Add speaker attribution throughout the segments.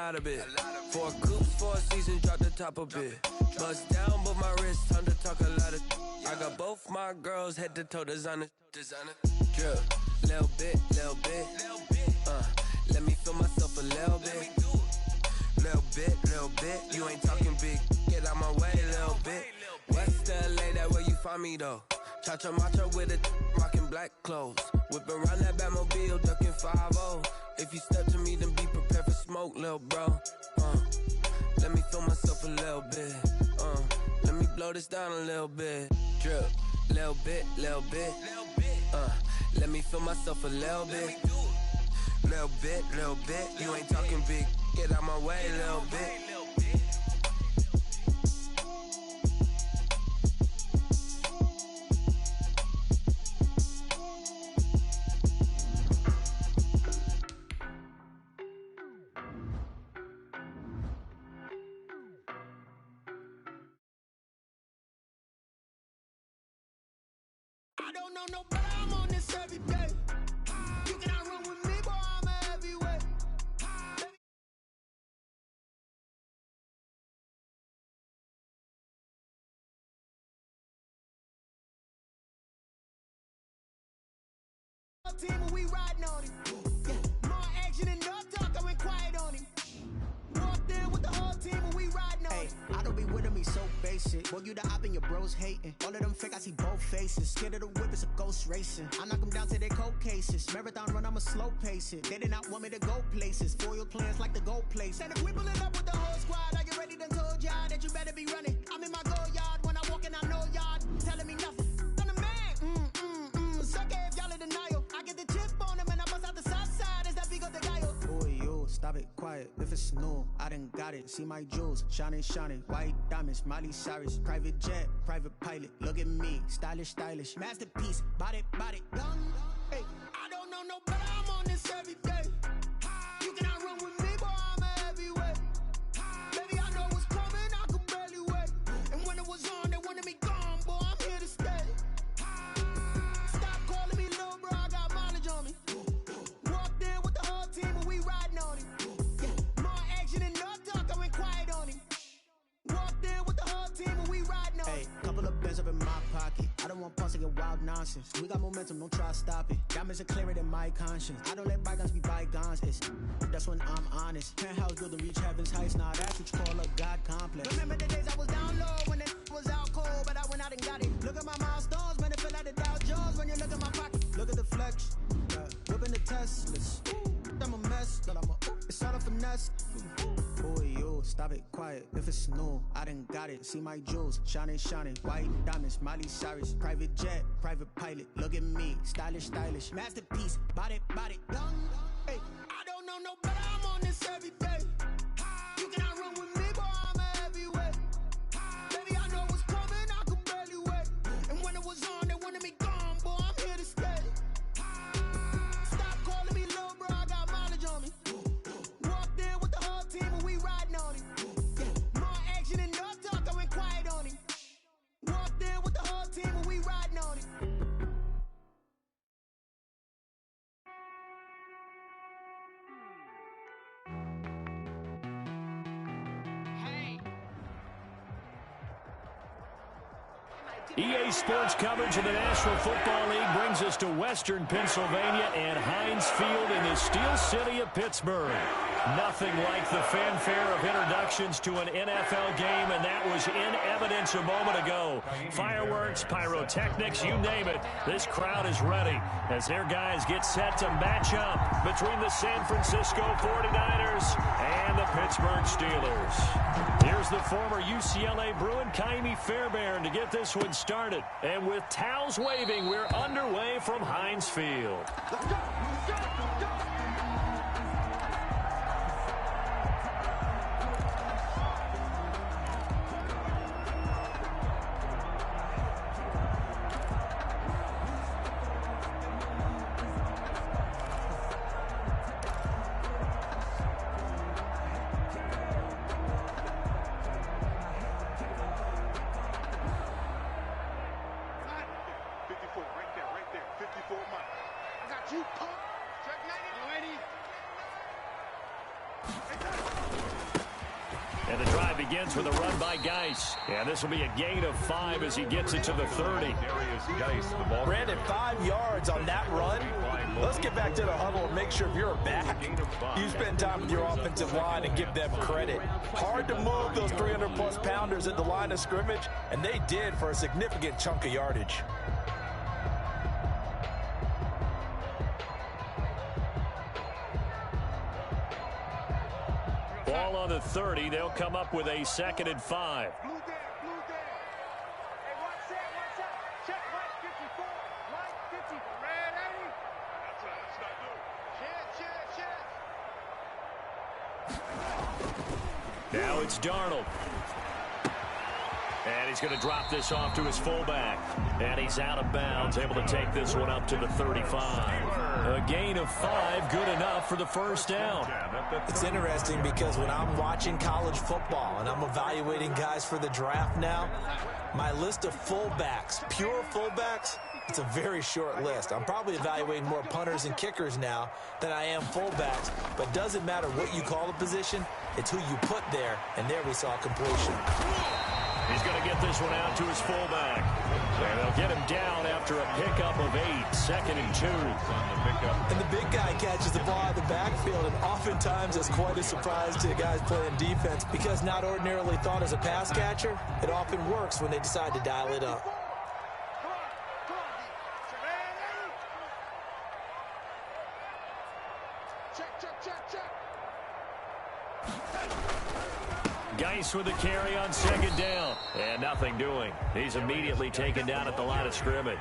Speaker 1: lot of it. 4 coops, 4 seasons, drop the top a bit. Bust down, but my wrist, time to talk a lot of. I got both my girls head to toe designer. Drip, little bit. Let me feel myself a little bit. Little bit. You ain't talking big. Get out my way, little bit. West LA, that where you find me though. Cha-cha matcha with a rockin' black clothes. Whip around that Batmobile, ducking 5-0. If you step to me, then be prepared for smoke, little bro. Let me feel myself a little bit. Let me blow this down a little bit. Drip, little bit. Let me feel myself a little bit. Little bit. You ain't talking big. Get out my way, little bit.
Speaker 2: I don't know no better, I'm on this every day. You cannot run with me, boy, I'm a heavyweight. Team, we riding on him. Yeah. More action and no talk, I went quiet on him. Walked in with the whole team, we riding on him.
Speaker 3: I don't be with him, he's so basic. Boy, you the op and your bros hating. All of them fake, I see both faces. Scared of the whip, it's a ghost racing. I knock them down to their cold cases. Marathon run, I'ma slow pace it. They did not want me to go places. Foil plans like the gold place. And if we pulling up with the whole squad, I get ready done told y'all that you better be running. I'm in my go yard, when I walk in, I know y'all telling me nothing. I'm the man, suck it if y'all in denial. I get the chip on him and I bust out the south side as that big of the guy. Boy, yo, stop it, quiet. If it's new, I done got it. See my jewels, shining. White diamonds, Miley Cyrus. Private jet, private pilot. Look at me, stylish. Masterpiece, body, young.
Speaker 2: Hey, I don't know no better, I'm on this every day. You cannot run with me, boy, I'm a heavyweight. Baby, I know what's coming, I could barely wait. And when it was on, they wanted me gone, boy, I'm here to stay. Stop calling me little bro, I got mileage on me. Walked in with the whole team, and we riding on him. Yeah. More action and no talk, I went quiet on him. Walked in with the whole team, and we riding on him.
Speaker 3: Hey, couple of bands up in my pocket. I don't want pause to get wild nonsense. We got momentum, don't try to stop it. Diamonds are clearer than my conscience. I don't let bygones be bygones. That's when I'm honest. Penthouse building, reach heaven's heights. Now that's what you call a God complex.
Speaker 2: Remember the days I was down low when it was out cold, but I went out and got it. Look at my milestones, man, it feel like the Dow Jones when you look at my pocket.
Speaker 3: Look at the flex, whipping the Teslas. I'm a mess, it's all a finesse. Boy, yo, stop it, quiet. If it's new, I done got it. See my jewels, shining. White diamonds, Miley Cyrus. Private jet, private pilot. Look at me, stylish. Masterpiece, body, young.
Speaker 2: Hey, I don't know no better, I'm on this every day. You cannot run with me, boy, I'm a heavyweight. Baby, I know what's coming, I could barely wait. And when it was on, they wanted me gone, boy, I'm here to stay. Stop calling me little bro, I got mileage on me. Walked in with the whole team, and we riding on him. Yeah. More action and no talk, I went quiet on him. Walked in with the whole team, and we riding on him.
Speaker 4: EA Sports coverage of the National Football League brings us to Western Pennsylvania and Heinz Field in the Steel City of Pittsburgh. Nothing like the fanfare of introductions to an NFL game, and that was in evidence a moment ago. Fireworks, pyrotechnics, you name it. This crowd is ready as their guys get set to match up between the San Francisco 49ers and the Pittsburgh Steelers. Here's the former UCLA Bruin, Kaimi Fairbairn, to get this one started. And with towels waving, we're underway from Heinz Field.
Speaker 2: You
Speaker 4: begins with a run by Geis. And this will be a gain of 5 as he gets it to the 30.
Speaker 5: Brandon, 5 yards on that run. Let's get back to the huddle and make sure if you're a back, you spend time with your offensive line and give them credit. Hard to move those 300-plus pounders at the line of scrimmage, and they did for a significant chunk of yardage.
Speaker 4: Ball on the 30. They'll come up with a 2nd and 5. Now it's Darnold. And he's going to drop this off to his fullback. And he's out of bounds, able to take this one up to the 35. A gain of 5, good enough for the first down.
Speaker 5: It's interesting because when I'm watching college football and I'm evaluating guys for the draft now, my list of fullbacks, pure fullbacks, it's a very short list. I'm probably evaluating more punters and kickers now than I am fullbacks, but doesn't matter what you call the position, it's who you put there, and there we saw completion.
Speaker 4: He's going to get this one out to his fullback. And they'll get him down after a pickup of 8, 2nd and 2.
Speaker 5: And the big guy catches the ball out of the backfield, and oftentimes it's quite a surprise to guys playing defense because not ordinarily thought as a pass catcher, it often works when they decide to dial it up.
Speaker 4: Geis with the carry on 2nd down. And nothing doing. He's immediately taken down at the line of scrimmage.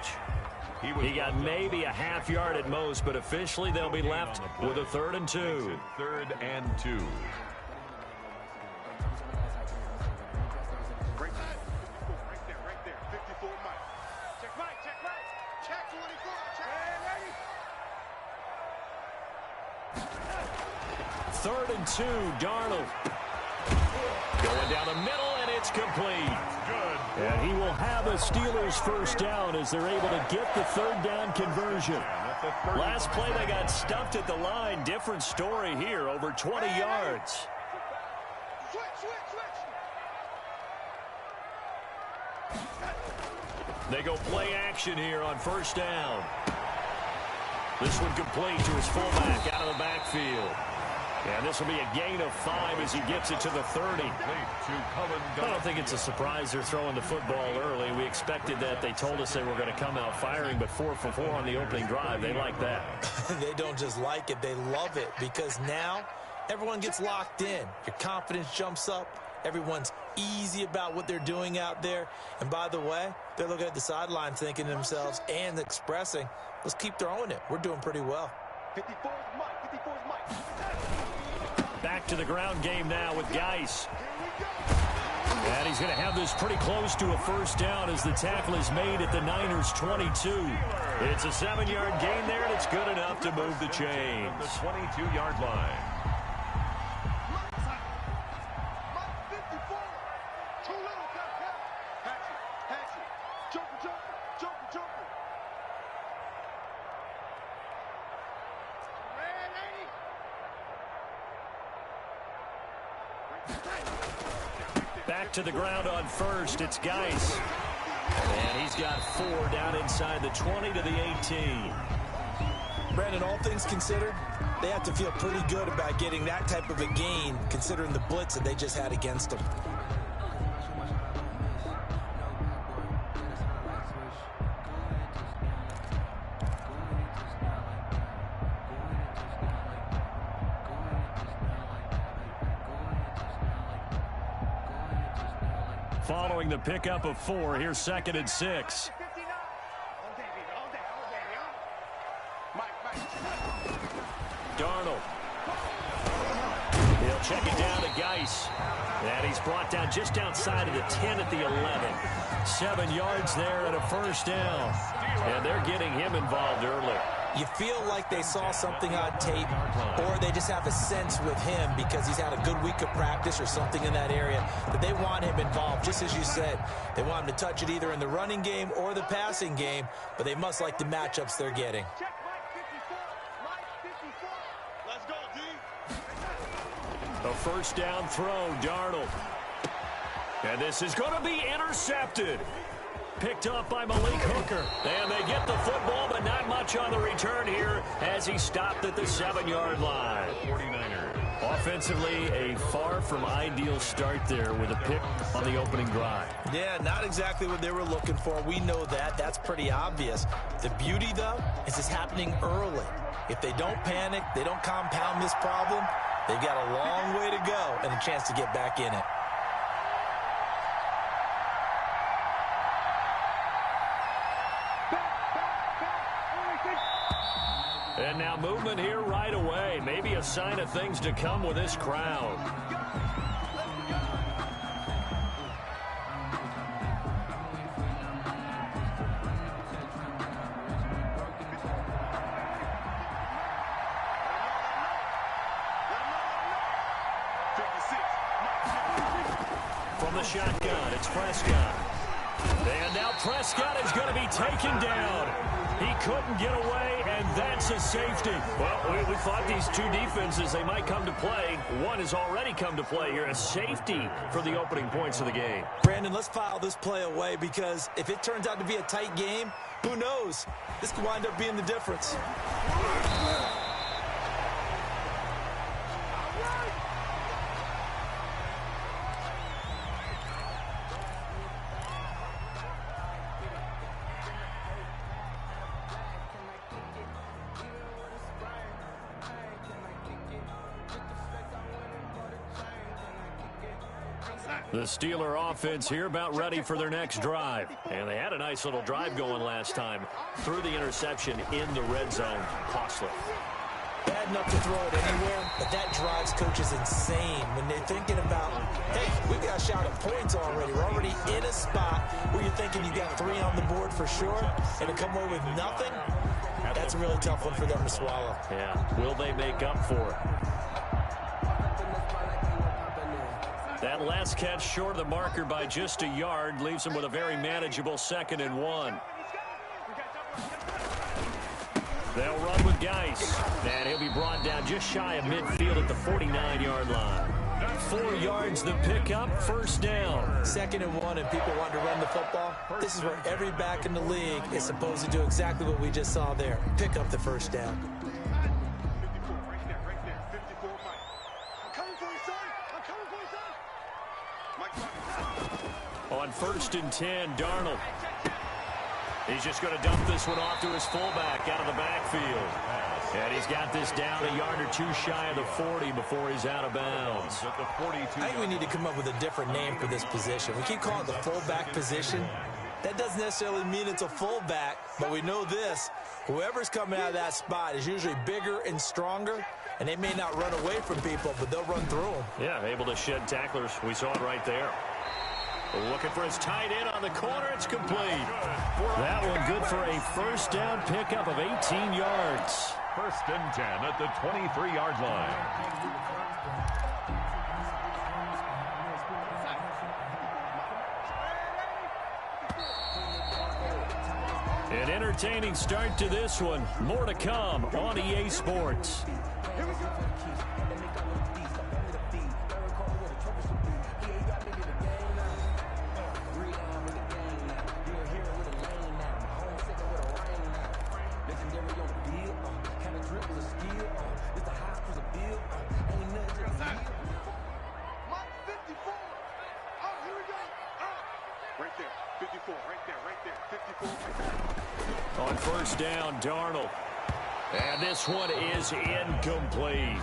Speaker 4: He got maybe a half yard at most, but officially they'll be left with a 3rd and 2.
Speaker 6: 3rd and 2. Right there. 54 Mike. Check Mike. Check 24. Check.
Speaker 4: 3rd and 2, Darnold. Going down the middle, and it's complete. Good. And he will have a Steelers first down as they're able to get the 3rd down conversion. Last play, they got stuffed at the line. Different story here, over 20 yards.
Speaker 6: Switch.
Speaker 4: They go play action here on 1st down. This one complete to his fullback out of the backfield. And this will be a gain of 5 as he gets it to the 30. I don't think it's a surprise they're throwing the football early. We expected that. They told us they were going to come out firing, but 4 for 4 on the opening drive. They like that.
Speaker 5: They don't just like it, they love it, because now everyone gets locked in. Your confidence jumps up. Everyone's easy about what they're doing out there. And by the way, they're looking at the sideline thinking to themselves and expressing, let's keep throwing it. We're doing pretty well.
Speaker 6: 54 is Mike.
Speaker 4: Back to the ground game now with Geis. And he's going to have this pretty close to a first down as the tackle is made at the Niners' 22. It's a 7-yard gain there, and it's good enough to move the chains.
Speaker 6: The 22-yard line.
Speaker 4: Back to the ground on 1st. It's Geis. And he's got 4 down inside the 20 to the 18.
Speaker 5: Brandon, all things considered, they have to feel pretty good about getting that type of a gain considering the blitz that they just had against them.
Speaker 4: Following the pickup of 4, here's 2nd and 6. Darnold. He'll check it down to Geis. And he's brought down just outside of the 10 at the 11. 7 yards there and a first down. And they're getting him involved early.
Speaker 5: You feel like they saw something on tape, or they just have a sense with him because he's had a good week of practice or something in that area that they want him involved. Just as you said, they want him to touch it either in the running game or the passing game, but they must like the matchups they're getting.
Speaker 4: A first down throw, Darnold. And this is going to be intercepted. Picked up by Malik Hooker. And they get the football, but not much on the return here as he stopped at the 7-yard line. 49ers. Offensively, a far from ideal start there with a pick on the opening drive.
Speaker 5: Yeah, not exactly what they were looking for. We know that. That's pretty obvious. The beauty, though, is it's happening early. If they don't panic, they don't compound this problem, they've got a long way to go and a chance to get back in it.
Speaker 4: And now movement here right away. Maybe a sign of things to come with this crowd. From the shotgun, it's Prescott. And now Prescott is going to be taken down. He couldn't get away, and that's a safety. Well, we thought these two defenses, they might come to play. One has already come to play here, a safety for the opening points of the game.
Speaker 5: Brandon, let's file this play away because if it turns out to be a tight game, who knows? This could wind up being the difference.
Speaker 4: The Steeler offense here about ready for their next drive. And they had a nice little drive going last time. Threw the interception in the red zone. Costly.
Speaker 5: Bad enough to throw it anywhere, but that drives coaches insane when they're thinking about, hey, we've got a shot at points already. We're already in a spot where you're thinking you got 3 on the board for sure, and to come away with nothing, that's a really tough one for them to swallow.
Speaker 4: Yeah, will they make up for it? That last catch short of the marker by just a yard leaves him with a very manageable 2nd and 1. They'll run with Geis, and he'll be brought down just shy of midfield at the 49-yard line. 4 yards the pickup, 1st down.
Speaker 5: 2nd and 1, and people want to run the football. This is where every back in the league is supposed to do exactly what we just saw there. Pick up the 1st down.
Speaker 4: On 1st and 10, Darnold. He's just going to dump this one off to his fullback out of the backfield. And he's got this down a yard or two shy of the 40 before he's out of bounds.
Speaker 5: I think we need to come up with a different name for this position. We keep calling it the fullback position. That doesn't necessarily mean it's a fullback, but we know this. Whoever's coming out of that spot is usually bigger and stronger, and they may not run away from people, but they'll run through them.
Speaker 4: Yeah, able to shed tacklers. We saw it right there. Looking for his tight end on the corner. It's complete. That one good for a 1st down pickup of 18 yards.
Speaker 6: 1st and 10 at the 23-yard line.
Speaker 4: An entertaining start to this one. More to come on EA Sports. On 1st down, Darnold. And this one is incomplete.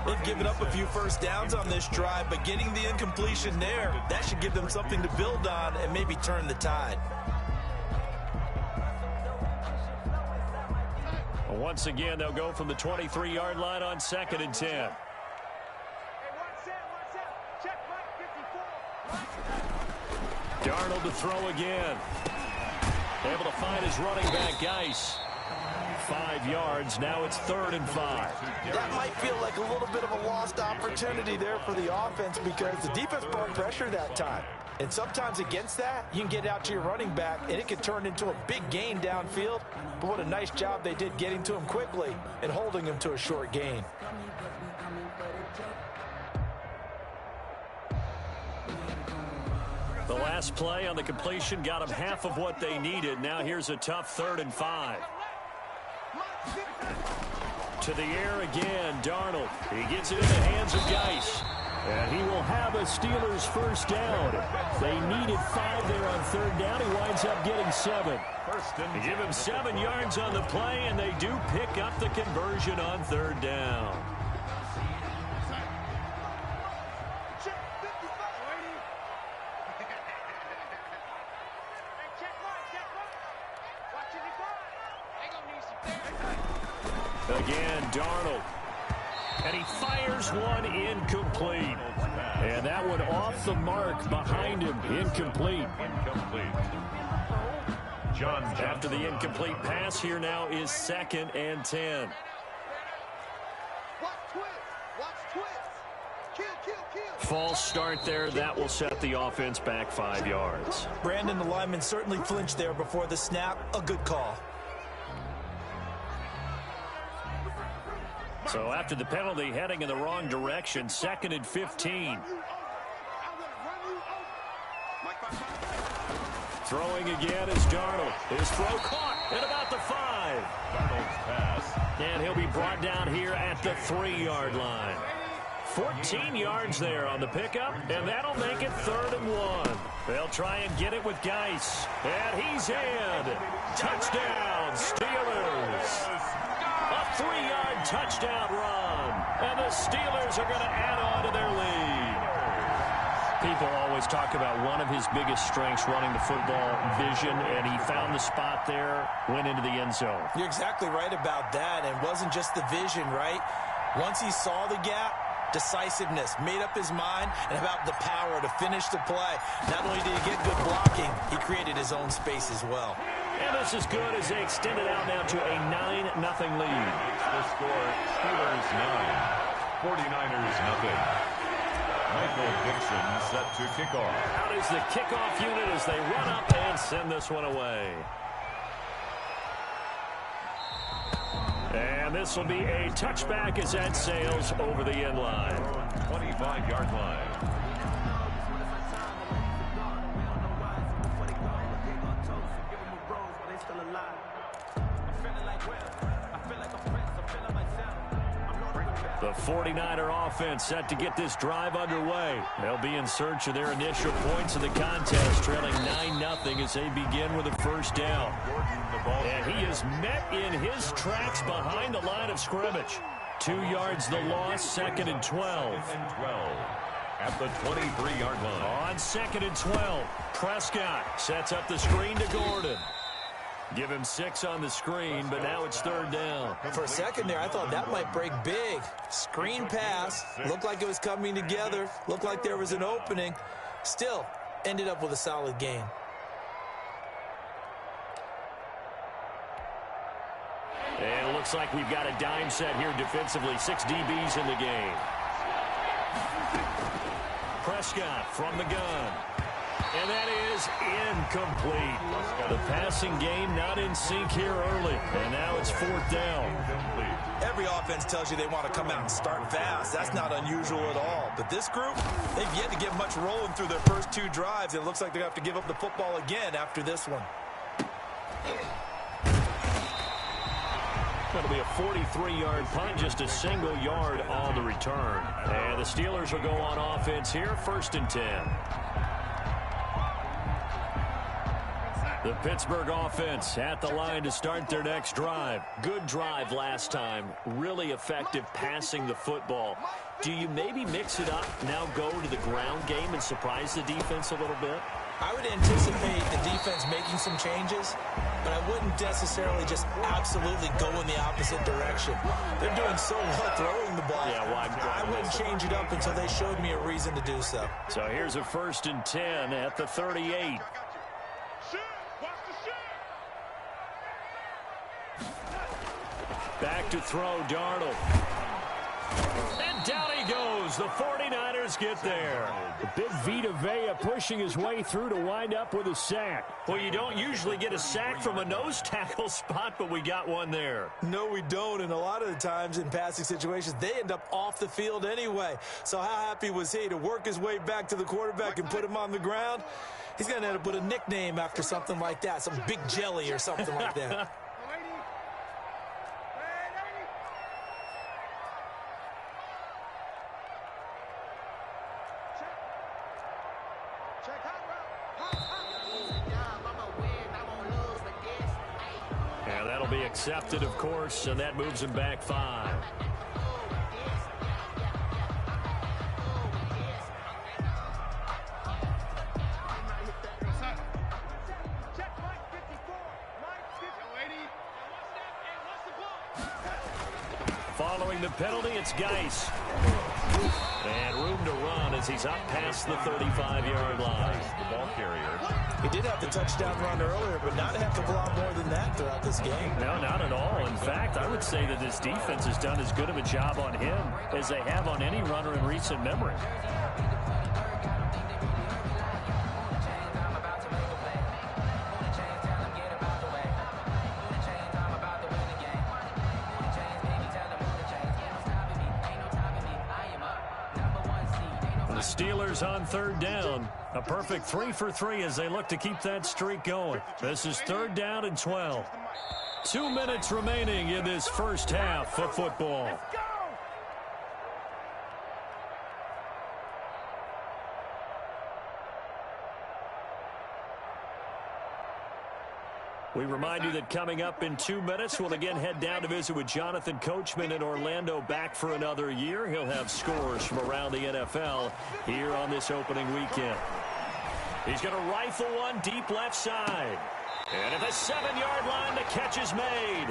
Speaker 5: They've given up a few 1st downs on this drive, but getting the incompletion there, that should give them something to build on and maybe turn the tide.
Speaker 4: Once again, they'll go from the 23-yard line on 2nd and 10. Darnold to throw again. Able to find his running back, Geis. 5 yards. Now it's 3rd and 5.
Speaker 5: That might feel like a little bit of a lost opportunity there for the offense because the defense brought pressure that time. And sometimes against that, you can get out to your running back, and it could turn into a big gain downfield. But what a nice job they did getting to him quickly and holding him to a short gain.
Speaker 4: last play on the completion got them half of what they needed. Now here's a tough 3rd and 5. To the air again, Darnold. He gets it in the hands of Geis. And he will have a Steelers first down. They needed 5 there on 3rd down. He winds up getting 7. They give him 7 yards on the play, and they do pick up the conversion on 3rd down. Again, Darnold. And he fires one incomplete. And that one off the mark behind him. Incomplete. After the incomplete pass, here now is 2nd and 10. False start there. That will set the offense back 5 yards.
Speaker 5: Brandon, the lineman certainly flinched there before the snap. A good call.
Speaker 4: So after the penalty, heading in the wrong direction, 2nd and 15. Throwing again is Darnold. His throw caught at about the 5.
Speaker 6: Darnold's pass.
Speaker 4: And he'll be brought down here at the 3-yard line. 14 yards there on the pickup, and that'll make it 3rd and 1. They'll try and get it with Geis. And he's in. Touchdown, Steelers. A 3-yard touchdown run. And the Steelers are going to add on to their lead. People always talk about one of his biggest strengths running the football, vision, and he found the spot there, went into the end zone.
Speaker 5: You're exactly right about that, and it wasn't just the vision, right? Once he saw the gap, decisiveness, made up his mind, and about the power to finish the play. Not only did he get good blocking, he created his own space as well.
Speaker 4: And this is good as they extend it out now to a 9-0 lead.
Speaker 6: The score, Steelers 9, 49ers nothing. Michael Dixon set to kick off.
Speaker 4: Out is the kickoff unit as they run up and send this one away. And this will be a touchback as that sails over the end line.
Speaker 6: 25-yard line.
Speaker 4: The 49er offense set to get this drive underway. They'll be in search of their initial points in the contest, trailing 9-0 as they begin with a first down. And he is met in his tracks behind the line of scrimmage. 2 yards the loss, 2nd and 12.
Speaker 6: At the 23-yard line.
Speaker 4: On 2nd and 12, Prescott sets up the screen to Gordon. Give him 6 on the screen, but now it's 3rd down.
Speaker 5: For a second there, I thought that might break big. Screen pass. Looked like it was coming together. Looked like there was an opening. Still, ended up with a solid gain.
Speaker 4: And it looks like we've got a dime set here defensively. 6 DBs in the game. Prescott from the gun. And that is incomplete. The passing game not in sync here early. And now it's 4th down.
Speaker 5: Every offense tells you they want to come out and start fast. That's not unusual at all. But this group, they've yet to get much rolling through their first 2 drives. It looks like they're going to have to give up the football again after this one.
Speaker 4: That'll be a 43-yard punt, just a single yard on the return. And the Steelers will go on offense here, 1st and 10. The Pittsburgh offense at the line to start their next drive. Good drive last time. Really effective passing the football. Do you maybe mix it up, now go to the ground game and surprise the defense a little bit?
Speaker 5: I would anticipate the defense making some changes, but I wouldn't necessarily just absolutely go in the opposite direction. They're doing so well throwing the ball.
Speaker 4: Yeah, well,
Speaker 5: I wouldn't change it up until they showed me a reason to do so.
Speaker 4: So here's a 1st and 10 at the 38. Back to throw, Darnold. And down he goes. The 49ers does get there. The big Vita Vea pushing his way through to wind up with a sack. Well, you don't usually get a sack from a nose tackle spot, but we got one there.
Speaker 5: No, we don't, and a lot of the times in passing situations, they end up off the field anyway. So how happy was he to work his way back to the quarterback and put him on the ground? He's going to end up with a nickname after something like that, some Big Jelly or something like that.
Speaker 4: And that'll be accepted, of course, and that moves him back 5. Following the penalty, it's Geis. And room to run as he's up past the 35-yard line.
Speaker 6: The ball carrier.
Speaker 5: He did have the touchdown run earlier, but not a heck of a lot more than that throughout this game.
Speaker 4: No, not at all. In fact, I would say that this defense has done as good of a job on him as they have on any runner in recent memory. Steelers on 3rd down. A perfect 3 for 3 as they look to keep that streak going. This is 3rd down and 12. 2 minutes remaining in this first half of football. We remind you that coming up in 2 minutes, we'll again head down to visit with Jonathan Coachman in Orlando, back for another year. He'll have scores from around the NFL here on this opening weekend. He's going to rifle one deep left side. And at the 7-yard line, the catch is made.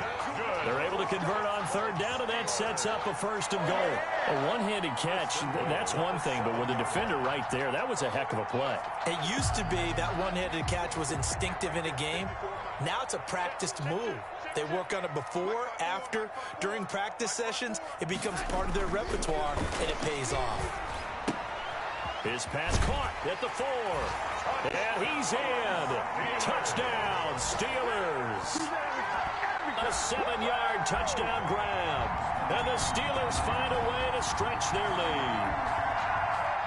Speaker 4: They're able to convert on 3rd down, and that sets up a 1st and goal. A one-handed catch, that's one thing, but with the defender right there, that was a heck of a play.
Speaker 5: It used to be that one-handed catch was instinctive in a game. Now it's a practiced move. They work on it before, after, during practice sessions. It becomes part of their repertoire, and it pays off.
Speaker 4: His pass caught at the 4. And he's in. Touchdown, Steelers. A 7-yard touchdown grab. And the Steelers find a way to stretch their lead.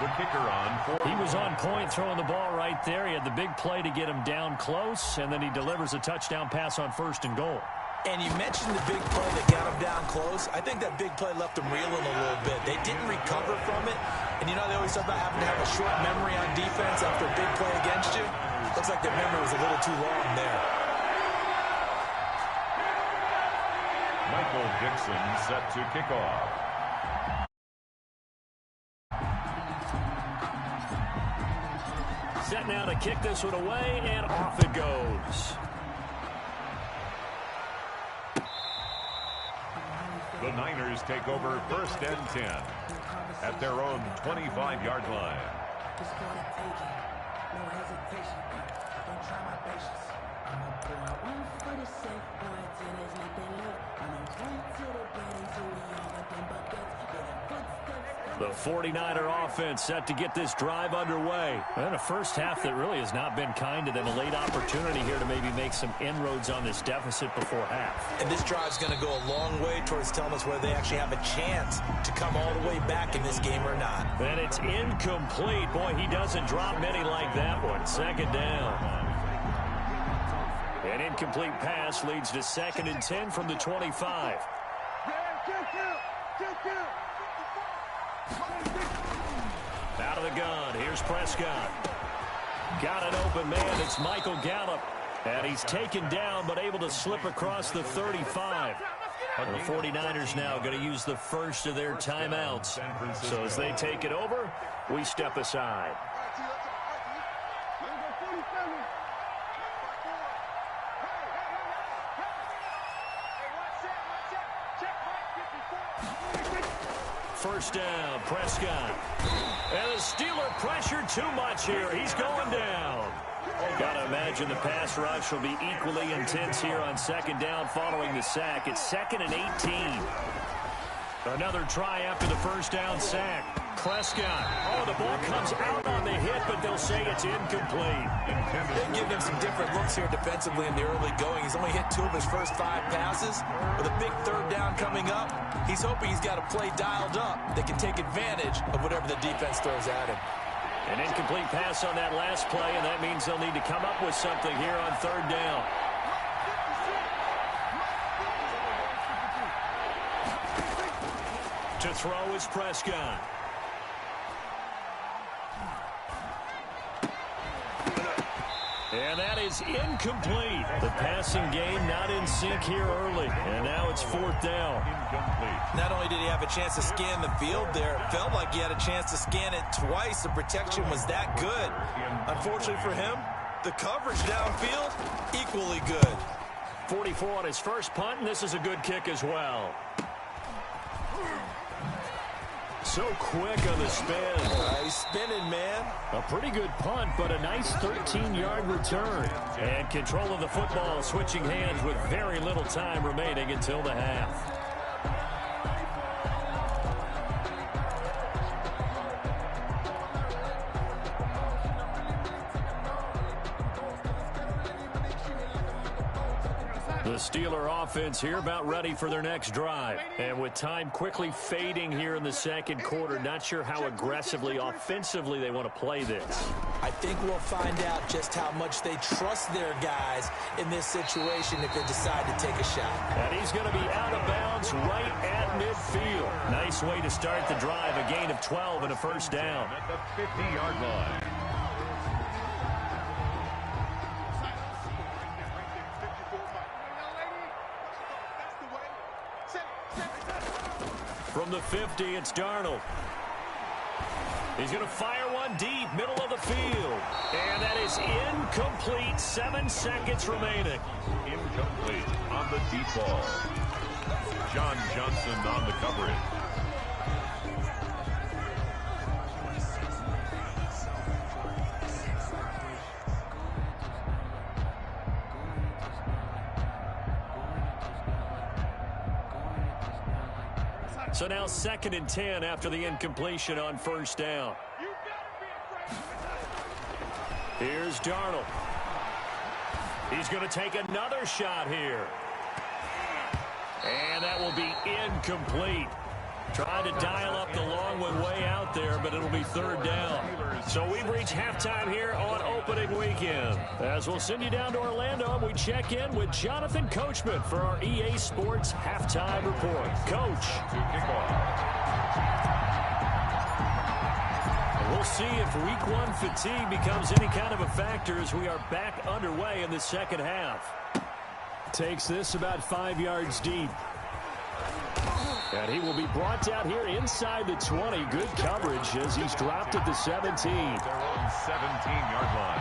Speaker 6: The kicker on.
Speaker 4: He was on point throwing the ball right there. He had the big play to get him down close, and then he delivers a touchdown pass on 1st and goal.
Speaker 5: And you mentioned the big play that got him down close. I think that big play left them reeling a little bit. They didn't recover from it. And you know they always talk about having to have a short memory on defense after a big play against you. Looks like their memory was a little too long there.
Speaker 6: Michael Dixon set to kick off.
Speaker 4: Set now to kick this one away, and off it goes.
Speaker 6: The Niners take over 1st and 10 at their own 25-yard line.
Speaker 4: The 49er offense set to get this drive underway. And a first half that really has not been kind to them. A late opportunity here to maybe make some inroads on this deficit before half.
Speaker 5: And this drive's going to go a long way towards telling us whether they actually have a chance to come all the way back in this game or not.
Speaker 4: And it's incomplete. Boy, he doesn't drop many like that one. 2nd down. An incomplete pass leads to 2nd and 10 from the 25. Out of the gun, here's Prescott. Got an open man, it's Michael Gallup. And he's taken down, but able to slip across the 35. And the 49ers now going to use the first of their timeouts. So as they take it over, we step aside. First down, Prescott. And the Steeler pressure too much here. He's going down. Got to imagine the pass rush will be equally intense here on 2nd down following the sack. It's 2nd and 18. Another try after the first down sack. Prescott. Oh, the ball comes out on the hit, but they'll say it's incomplete.
Speaker 5: They've given him some different looks here defensively in the early going. He's only hit 2 of his first 5 passes. With a big third down coming up, he's hoping he's got a play dialed up that can take advantage of whatever the defense throws at him.
Speaker 4: An incomplete pass on that last play, and that means they'll need to come up with something here on third down. To throw is Prescott. And that is incomplete. The passing game not in sync here early. And now it's 4th down.
Speaker 5: Not only did he have a chance to scan the field there, it felt like he had a chance to scan it twice. The protection was that good. Unfortunately for him, the coverage downfield, equally good.
Speaker 4: 44 on his first punt, and this is a good kick as well. So quick on the spin.
Speaker 5: He's spinning, man.
Speaker 4: A pretty good punt, but a nice 13-yard return. And control of the football switching hands with very little time remaining until the half. The Steeler offense here about ready for their next drive. And with time quickly fading here in the second quarter, not sure how aggressively, offensively they want to play this.
Speaker 5: I think we'll find out just how much they trust their guys in this situation if they decide to take a shot.
Speaker 4: And he's going to be out of bounds right at midfield. Nice way to start the drive, a gain of 12 and a first down.
Speaker 6: At the 50-yard line.
Speaker 4: From the 50, it's Darnold. He's going to fire one deep, middle of the field. And that is incomplete. 7 seconds remaining.
Speaker 6: Incomplete on the deep ball. John Johnson on the coverage.
Speaker 4: So now 2nd and 10 after the incompletion on first down. Here's Darnold. He's going to take another shot here. And that will be incomplete. Tried to dial up the long one way out there, but it'll be 3rd down. So we've reached halftime here on opening weekend. As we'll send you down to Orlando, we check in with Jonathan Coachman for our EA Sports Halftime Report. Coach. We'll see if Week 1 fatigue becomes any kind of a factor as we are back underway in the second half. Takes this about 5 yards deep. And he will be brought down here inside the 20. Good coverage as he's dropped at the 17.
Speaker 6: Their own 17-yard line.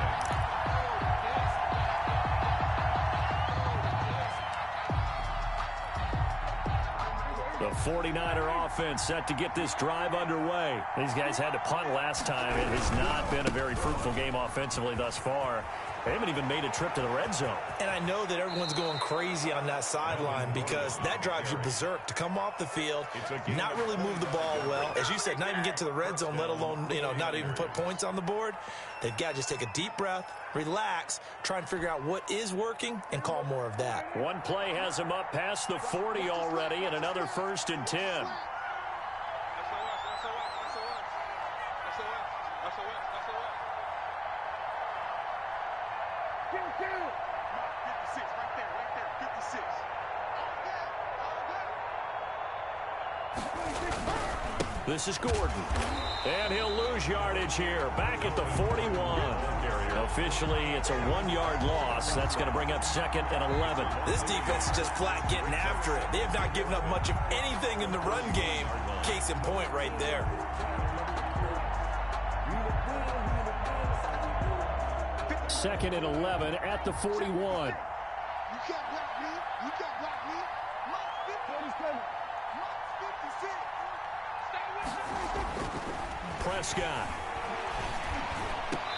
Speaker 4: The 49er offense set to get this drive underway. These guys had to punt last time. It has not been a very fruitful game offensively thus far. They haven't even made a trip to the red zone.
Speaker 5: And I know that everyone's going crazy on that sideline because that drives you berserk to come off the field, not really move the ball well. As you said, not even get to the red zone, let alone, not even put points on the board. They've got to just take a deep breath, relax, try and figure out what is working, and call more of that.
Speaker 4: One play has him up past the 40 already, and another 1st and 10. This is Gordon. And he'll lose yardage here. Back at the 41. Officially, it's a 1-yard loss. That's going to bring up 2nd and 11.
Speaker 5: This defense is just flat getting after it. They have not given up much of anything in the run game. Case in point right there.
Speaker 4: Second and 11 at the 41.
Speaker 2: You can't block me. You can't block me.
Speaker 4: Prescott.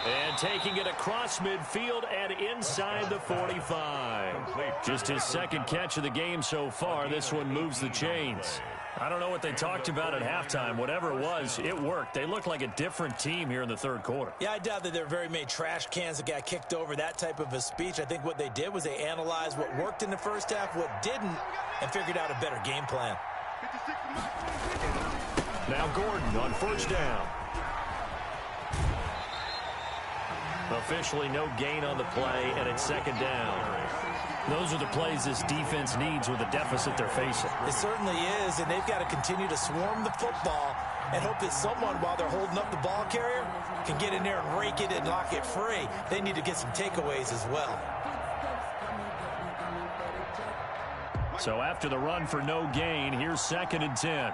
Speaker 4: And taking it across midfield and inside the 45. Just his 2nd catch of the game so far. This one moves the chains. I don't know what they talked about at halftime. Whatever it was, it worked. They looked like a different team here in the third quarter.
Speaker 5: Yeah, I doubt that there were very many trash cans that got kicked over, that type of a speech. I think what they did was they analyzed what worked in the first half, what didn't, and figured out a better game plan.
Speaker 4: Now Gordon on first down. Officially no gain on the play, and it's second down. Those are the plays this defense needs with the deficit they're facing.
Speaker 5: It certainly is, and they've got to continue to swarm the football and hope that someone, while they're holding up the ball carrier, can get in there and rake it and knock it free. They need to get some takeaways as well.
Speaker 4: So after the run for no gain, here's 2nd and 10.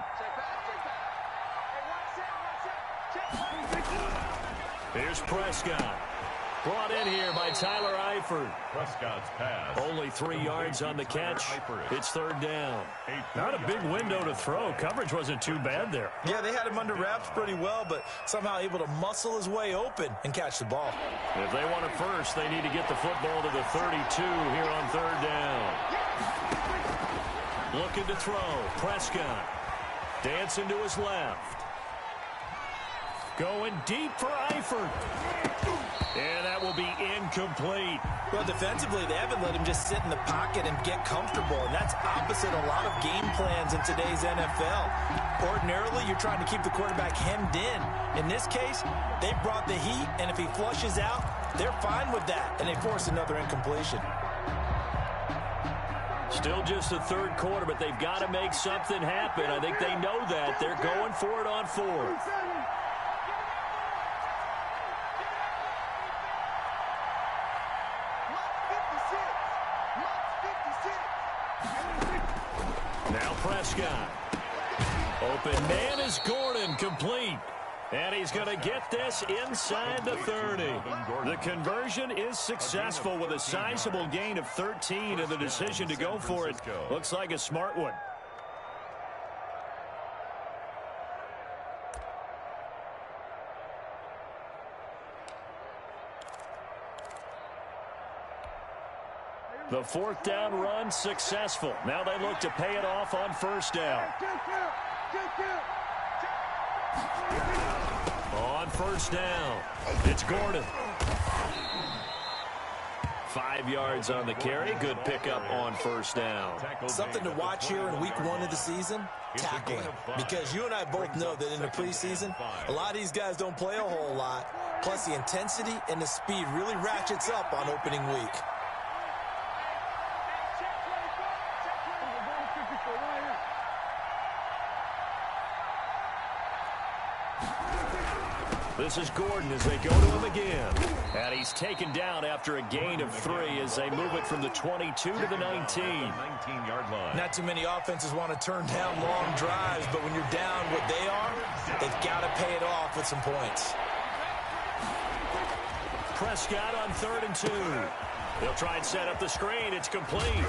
Speaker 4: Here's Prescott. Brought in here by Tyler Eifert.
Speaker 6: Prescott's pass.
Speaker 4: Only 3 yards on the catch. It's third down. Not a big window to throw. Coverage wasn't too bad there.
Speaker 5: Yeah, they had him under wraps pretty well, but somehow able to muscle his way open and catch the ball.
Speaker 4: If they want it first, they need to get the football to the 32 here on third down. Looking to throw. Prescott. Dancing to his left. Going deep for Eifert. And that will be incomplete.
Speaker 5: Well, defensively, they haven't let him just sit in the pocket and get comfortable, and that's opposite a lot of game plans in today's NFL. Ordinarily, you're trying to keep the quarterback hemmed in. In this case, they brought the heat, and if he flushes out, they're fine with that, and they force another incompletion.
Speaker 4: Still just the third quarter, but they've got to make something happen. I think they know that. They're going for it on fourth. Now Prescott. Open man is Gordon, complete. And he's going to get this inside the 30. The conversion is successful with a sizable gain of 13, and the decision to go for it looks like a smart one. The 4th down run successful. Now they look to pay it off on first down. On first down, it's Gordon. 5 yards on the carry. Good pickup on first down.
Speaker 5: Something to watch here in week 1 of the season, tackling. Because you and I both know that in the preseason, a lot of these guys don't play a whole lot. Plus the intensity and the speed really ratchets up on opening week.
Speaker 4: This is Gordon as they go to him again. And he's taken down after a gain of 3 as they move it from the 22 to the 19.
Speaker 6: 19-yard line.
Speaker 5: Not too many offenses want to turn down long drives, but when you're down what they are, they've got to pay it off with some points.
Speaker 4: Prescott on 3rd and 2. They'll try and set up the screen. It's complete.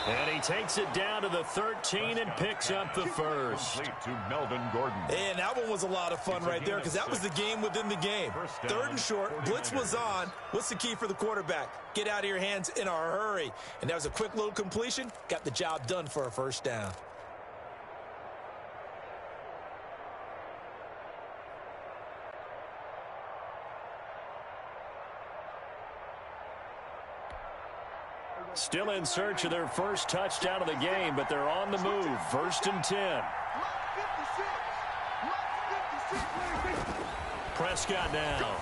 Speaker 4: And he takes it down to the 13 and picks up the first.
Speaker 6: Complete to Melvin Gordon.
Speaker 5: And that one was a lot of fun right there because that was the game within the game. 3rd and short, blitz was on. What's the key for the quarterback? Get out of your hands in a hurry. And that was a quick little completion. Got the job done for a first down.
Speaker 4: Still in search of their first touchdown of the game, but they're on the move. 1st and 10. Prescott now.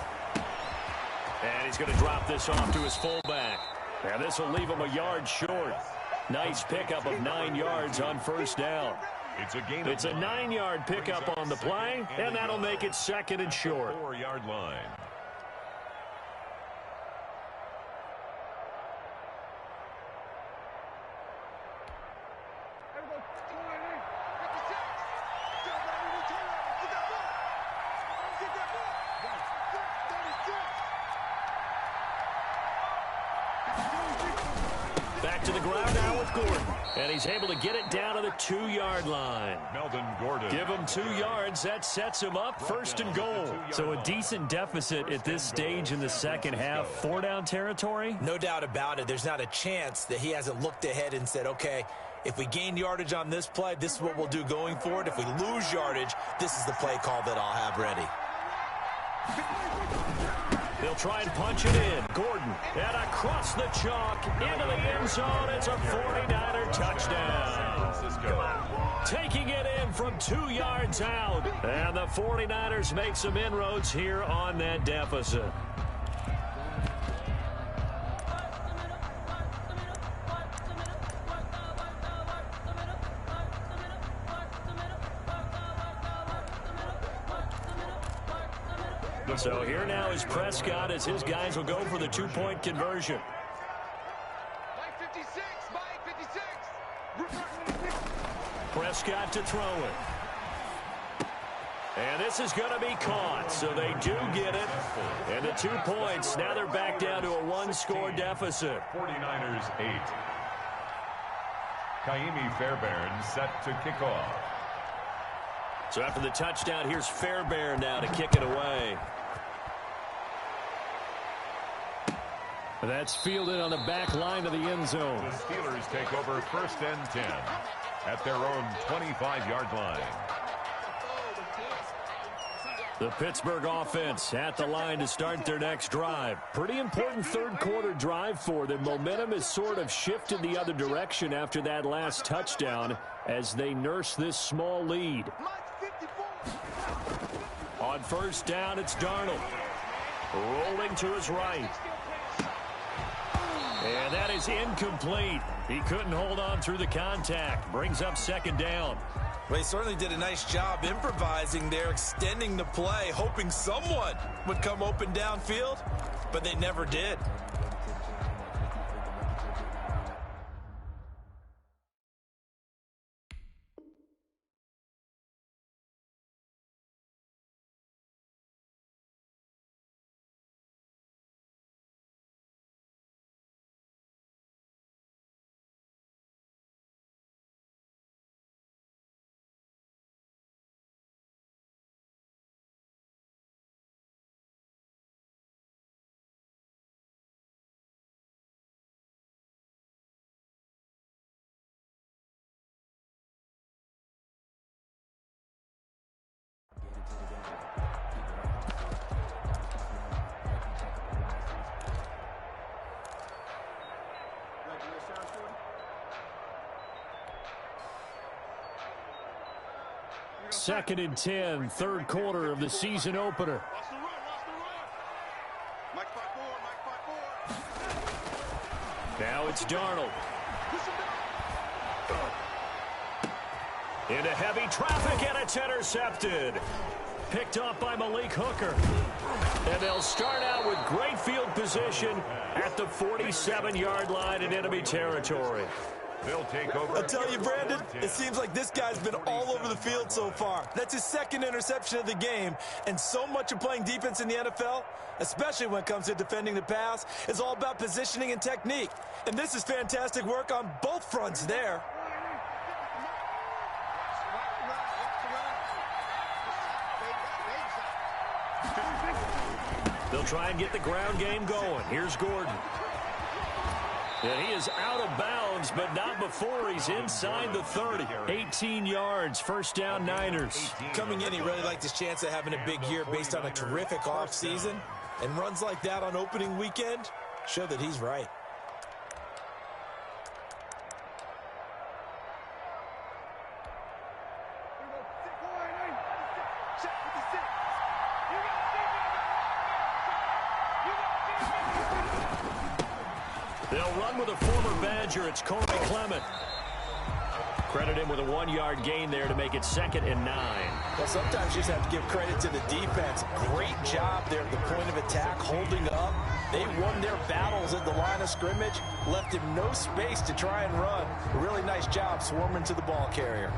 Speaker 4: And he's going to drop this off to his fullback. And this will leave him a yard short. Nice pickup of 9 yards on first down.
Speaker 6: It's a
Speaker 4: 9-yard pickup on the play, and that'll make it 2nd and short.
Speaker 6: 4-yard line.
Speaker 4: Back to the ground now with Gordon. And he's able to get it down to the 2-yard line.
Speaker 6: Melvin Gordon.
Speaker 4: Give him 2 yards. That sets him up 1st and goal. So a decent deficit at this stage in the second half. 4-down territory?
Speaker 5: No doubt about it. There's not a chance that he hasn't looked ahead and said, okay, If we gain yardage on this play, this is what we'll do going forward. If we lose yardage, this is the play call that I'll have ready.
Speaker 4: They'll try and punch it in. Gordon, and across the chalk, into the end zone. It's a 49er touchdown. Taking it in from 2 yards out. And the 49ers make some inroads here on that deficit. So here now is Prescott as his guys will go for the 2-point conversion.
Speaker 2: Mike 56, Mike 56.
Speaker 4: Prescott to throw it. And this is going to be caught, so they do get it. And the 2 points, now they're back down to a 1-score deficit.
Speaker 6: 49ers 8. Kaimi Fairbairn set to kick off.
Speaker 4: So after the touchdown, here's Fairbairn now to kick it away. That's fielded on the back line of the end zone.
Speaker 6: The Steelers take over 1st and 10 at their own 25-yard line.
Speaker 4: The Pittsburgh offense at the line to start their next drive. Pretty important third-quarter drive for them. Momentum has sort of shifted the other direction after that last touchdown as they nurse this small lead. On 1st down, it's Darnold. Rolling to his right. And that is incomplete. He couldn't hold on through the contact. Brings up 2nd down.
Speaker 5: Well, he certainly did a nice job improvising there, extending the play, hoping someone would come open downfield, but they never did.
Speaker 4: Second and 10, third quarter of the season opener. Now it's Darnold. Into heavy traffic, and it's intercepted. Picked up by Malik Hooker. And they'll start out with great field position at the 47-yard line in enemy territory.
Speaker 6: They'll take over.
Speaker 5: I tell you, Brandon, it seems like this guy's been all over the field so far. That's his 2nd interception of the game. And so much of playing defense in the NFL, especially when it comes to defending the pass, is all about positioning and technique. And this is fantastic work on both fronts there.
Speaker 4: They'll try and get the ground game going. Here's Gordon. And he is out of bounds, but not before he's inside the 30. 18 yards, 1st down Niners.
Speaker 5: Coming in, he really liked his chance of having a big year based on a terrific offseason. And runs like that on opening weekend show that he's right.
Speaker 4: They'll run with a former Badger. It's Corey Clement. Credit him with a 1-yard gain there to make it 2nd and 9.
Speaker 5: Well, sometimes you just have to give credit to the defense. Great job there at the point of attack, holding up. They won their battles at the line of scrimmage, left him no space to try and run. A really nice job swarming to the ball carrier.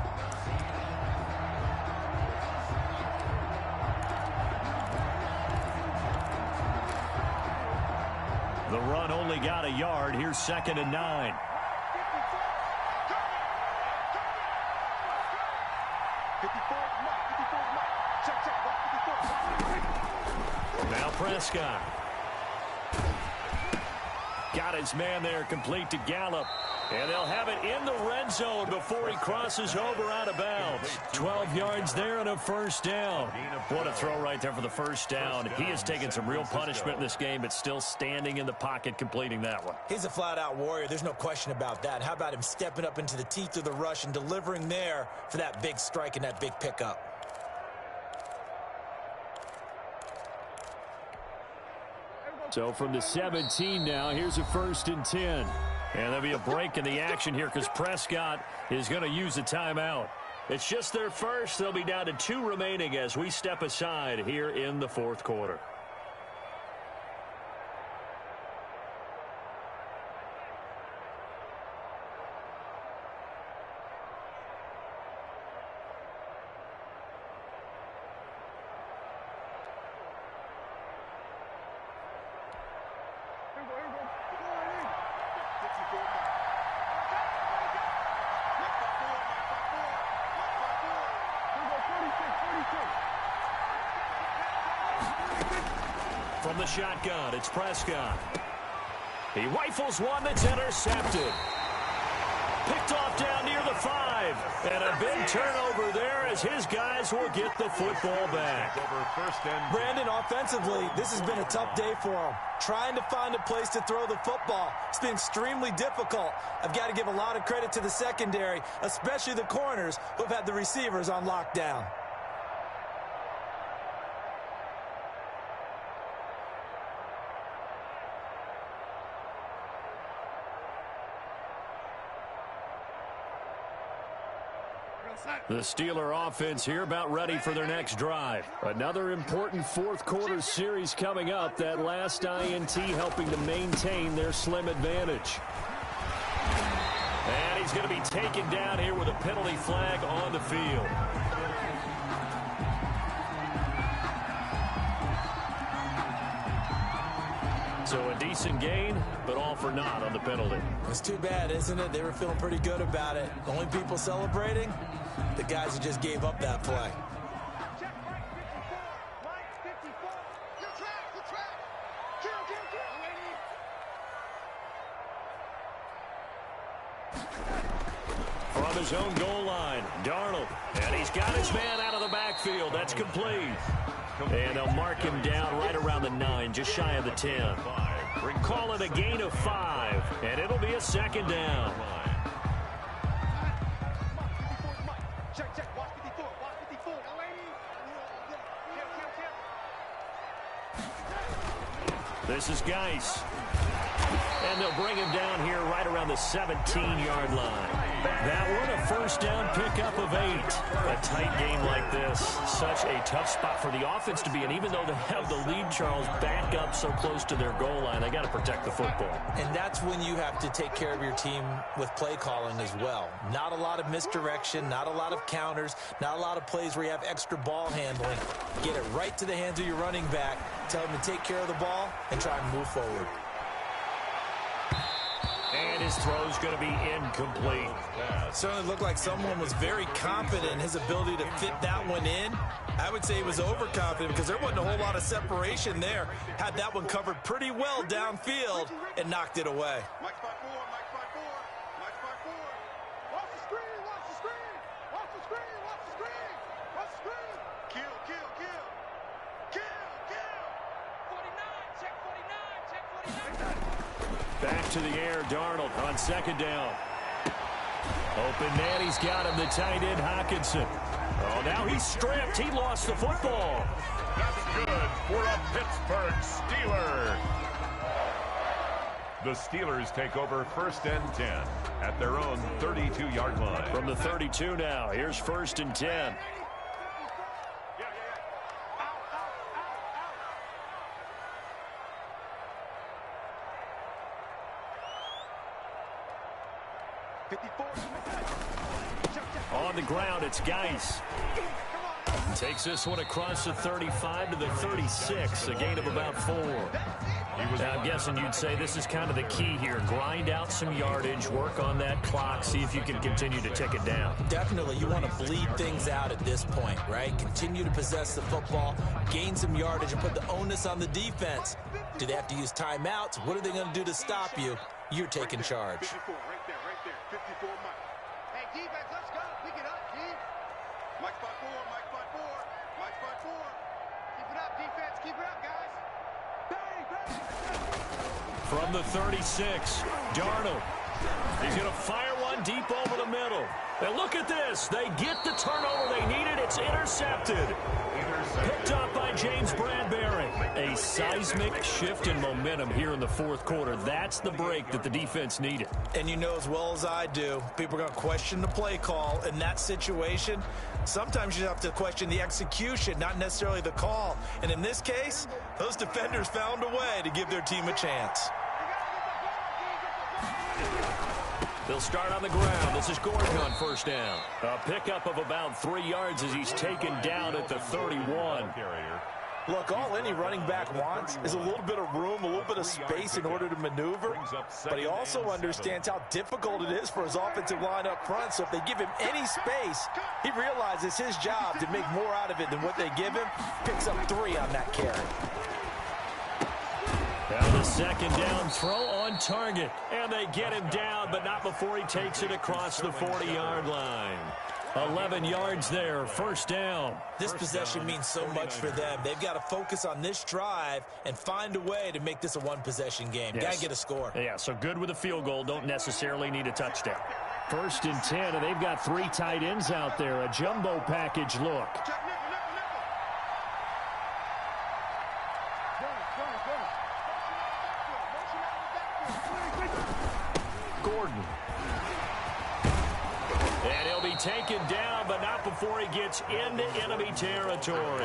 Speaker 4: The run only got a yard. Here's 2nd and 9. Now Prescott. Got his man there, complete to Gallup. And they'll have it in the red zone before he crosses over out of bounds. 12 yards there and a first down. What a throw right there for the first down. He has taken some real punishment in this game, but still standing in the pocket completing that one.
Speaker 5: He's a flat-out warrior. There's no question about that. How about him stepping up into the teeth of the rush and delivering there for that big strike and that big pickup?
Speaker 4: So from the 17 now, here's a 1st and 10. And there'll be a break in the action here because Prescott is going to use a timeout. It's just their first. They'll be down to 2 remaining as we step aside here in the 4th quarter. From the shotgun, it's Prescott. He rifles one that's intercepted. Picked off down near the 5. And a big turnover there as his guys will get the football back.
Speaker 5: Brandon, offensively, this has been a tough day for him. Trying to find a place to throw the football. It's been extremely difficult. I've got to give a lot of credit to the secondary, especially the corners who've had the receivers on lockdown.
Speaker 4: The Steeler offense here about ready for their next drive. Another important 4th quarter series coming up. That last INT helping to maintain their slim advantage. And he's going to be taken down here with a penalty flag on the field. So a decent gain, but all for naught on the penalty.
Speaker 5: It's too bad, isn't it? They were feeling pretty good about it. The only people celebrating, the guys who just gave up that play.
Speaker 4: From his own goal line, Darnold. And he's got his man out of the backfield. That's complete. And they'll mark him down right around the 9, just shy of the 10. Call it a gain of 5, and it'll be a 2nd down. This is Geis. And they'll bring him down here right around the 17-yard line. That one, a first down pickup of 8. A tight game like this, such a tough spot for the offense to be in. Even though they have the lead, Charles, back up so close to their goal line, they got to protect the football.
Speaker 5: And that's when you have to take care of your team with play calling as well. Not a lot of misdirection, not a lot of counters, not a lot of plays where you have extra ball handling. Get it right to the hands of your running back, tell him to take care of the ball, and try and move forward.
Speaker 4: And his throw's going to be incomplete.
Speaker 5: Certainly looked like someone was very confident in his ability to fit that one in. I would say he was overconfident because there wasn't a whole lot of separation there. Had that one covered pretty well downfield and knocked it away.
Speaker 2: Mike's by 4, Mike's by 4, Mike's by 4. Watch the screen, watch the screen, watch the screen, watch the screen, watch the screen. Kill, kill, kill. Kill, kill. 49, check 49, check 49.
Speaker 4: Back to the air, Darnold on 2nd down. Open man, he's got him, the tight end, Hockenson. Oh, now he's stripped. He lost the football.
Speaker 6: That's good for a Pittsburgh Steeler. The Steelers take over 1st and 10 at their own 32-yard line.
Speaker 4: From the 32 now, here's 1st and 10.
Speaker 2: $54.
Speaker 4: On the ground, it's Geis. Takes this one across the 35 to the 36, a gain of about 4. Now, I'm guessing you'd say this is kind of the key here. Grind out some yardage, work on that clock, see if you can continue to tick it down.
Speaker 5: Definitely, you want to bleed things out at this point, right? Continue to possess the football, gain some yardage, and put the onus on the defense. Do they have to use timeouts? What are they going to do to stop you? You're taking charge.
Speaker 2: 54, right there, 54, Mike. Hey, defense, let's go. Pick it up, D. Mike spot 4, Mike spot 4, Mike spot 4. Keep it up, defense, keep it up, guys. Bang, bang.
Speaker 4: From the 36, Darnold. He's going to fire one deep over the middle. And look at this. They get the turnover they needed. It's intercepted. Picked up by James Bradbury. A seismic shift in momentum here in the fourth quarter. That's the break that the defense needed.
Speaker 5: And you know as well as I do, people are going to question the play call in that situation. Sometimes you have to question the execution, not necessarily the call. And in this case, those defenders found a way to give their team a chance.
Speaker 4: They'll start on the ground. This is Gordon on first down. A pickup of about 3 yards as he's taken down at the 31.
Speaker 5: Look, all any running back wants is a little bit of room, a little bit of space in order to maneuver. But he also understands how difficult it is for his offensive line up front. So if they give him any space, he realizes it's his job to make more out of it than what they give him. Picks up 3 on that carry.
Speaker 4: Now the second down throw on target. And they get him down, but not before he takes it across the 40-yard line. 11 yards there, first down.
Speaker 5: This possession means so much for them. They've got to focus on this drive and find a way to make this a one-possession game.
Speaker 4: Yes.
Speaker 5: Got to get a score.
Speaker 4: Yeah, so good with a field goal. Don't necessarily need a touchdown. First and 10, and they've got 3 tight ends out there. A jumbo package look. Gordon. And he'll be taken down, but not before he gets into enemy territory.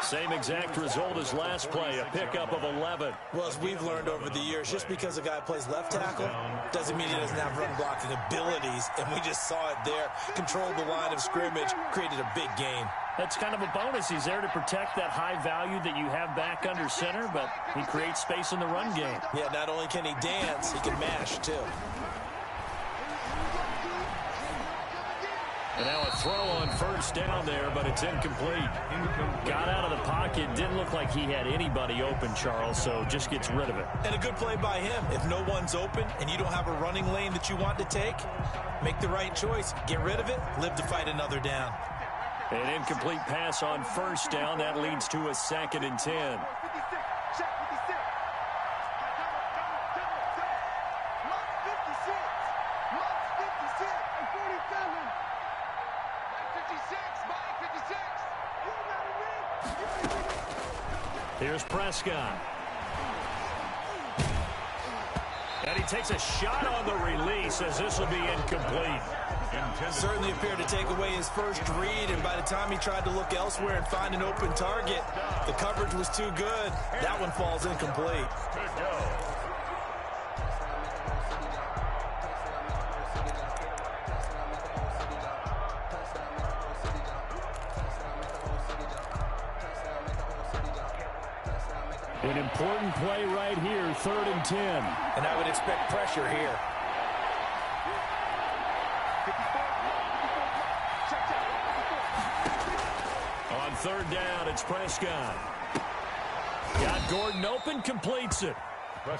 Speaker 4: Same exact result as last play, a pickup of 11.
Speaker 5: Well, as we've learned over the years, just because a guy plays left tackle doesn't mean he doesn't have run blocking abilities, and we just saw it there. Controlled the line of scrimmage, created a big gain.
Speaker 4: That's kind of a bonus. He's there to protect that high value that you have back under center, but he creates space in the run game.
Speaker 5: Yeah, not only can he dance, he can mash, too.
Speaker 4: And now a throw on first down there, but it's incomplete. Got out of the pocket. Didn't look like he had anybody open, Charles, so just gets rid of it.
Speaker 5: And a good play by him. If no one's open and you don't have a running lane that you want to take, make the right choice. Get rid of it. Live to fight another down.
Speaker 4: An incomplete pass on first down. That leads to a 2nd and 10. Here's Prescott. And he takes a shot on the release as this will be incomplete.
Speaker 5: Certainly appeared to take away his first read, and by the time he tried to look elsewhere and find an open target, the coverage was too good. That one falls incomplete.
Speaker 4: An important play right here, 3rd and 10.
Speaker 5: And I would expect pressure here.
Speaker 4: On 3rd down, it's Prescott. Got Gordon open, completes it.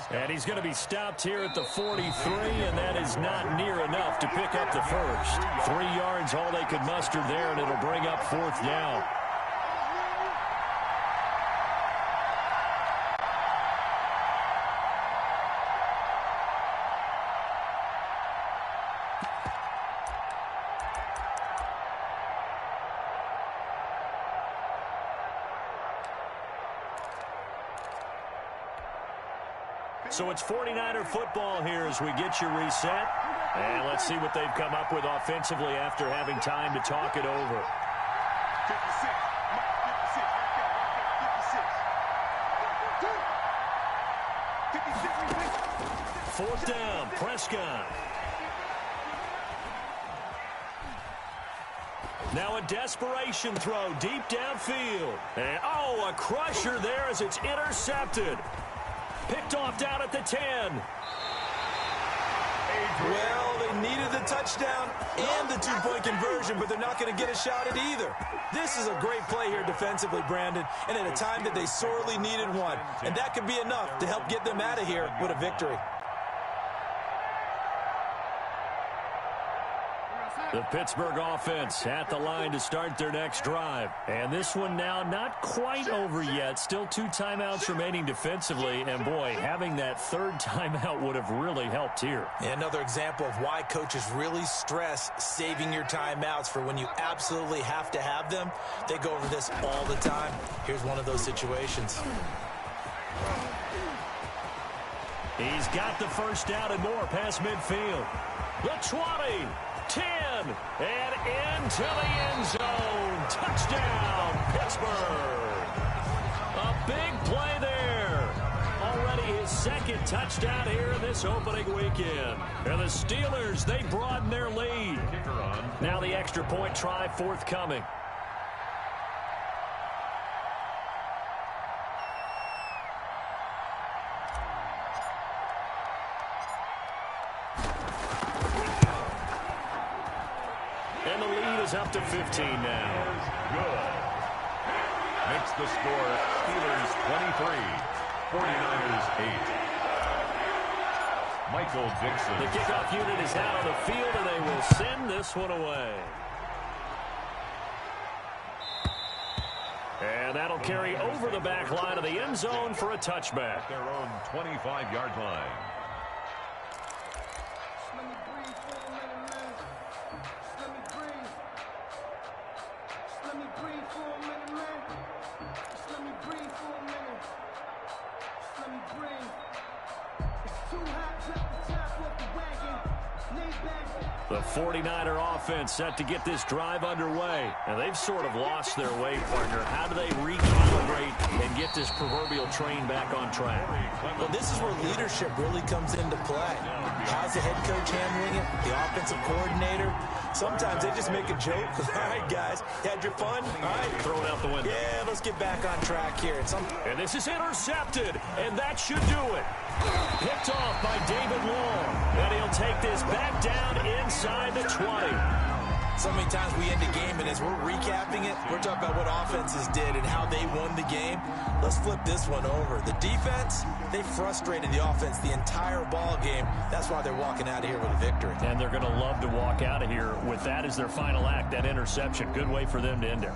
Speaker 4: And he's going to be stopped here at the 43, and that is not near enough to pick up the first. 3 yards, all they could muster there, and it'll bring up 4th down. So it's 49er football here as we get you reset. And let's see what they've come up with offensively after having time to talk it over. 4th down, Prescott. Now a desperation throw deep downfield. And, oh, a crusher there as it's intercepted. Picked off down at the 10.
Speaker 5: Well, they needed the touchdown and the two-point conversion, but they're not going to get a shot at either. This is a great play here defensively, Brandon, and at a time that they sorely needed one. And that could be enough to help get them out of here with a victory.
Speaker 4: The Pittsburgh offense at the line to start their next drive. And this one now not quite over yet. Still 2 timeouts remaining defensively. And, boy, having that third timeout would have really helped here.
Speaker 5: Another example of why coaches really stress saving your timeouts for when you absolutely have to have them. They go over this all the time. Here's one of those situations.
Speaker 4: He's got the first down and more past midfield. The 20. 10, and into the end zone. Touchdown, Pittsburgh. A big play there. Already his second touchdown here in this opening weekend. And the Steelers, they broaden their lead. Now the extra point try forthcoming. Up to 15 now.
Speaker 6: Good. Makes the score Steelers 23, 49ers 8. Michael Dixon.
Speaker 4: The kickoff unit is out on the field, and they will send this one away. And that'll carry over the back line of the end zone for a touchback.
Speaker 6: At their own 25-yard line.
Speaker 4: The 49er offense set to get this drive underway. And they've sort of lost their way, partner. How do they recalibrate and get this proverbial train back on track?
Speaker 5: Well, this is where leadership really comes into play. How's the head coach handling it? The offensive coordinator? Sometimes they just make a joke. All right, guys, you had your fun? All right.
Speaker 4: Throw it out the window.
Speaker 5: Yeah, let's get back on track here.
Speaker 4: And this is intercepted, and that should do it. Picked off by David Long. And he'll take this back down inside the 20.
Speaker 5: So many times we end a game, and as we're recapping it, we're talking about what offenses did and how they won the game. Let's flip this one over. The defense, they frustrated the offense the entire ball game. That's why they're walking out of here with a victory.
Speaker 4: And they're going to love to walk out of here with that as their final act, that interception. Good way for them to end it.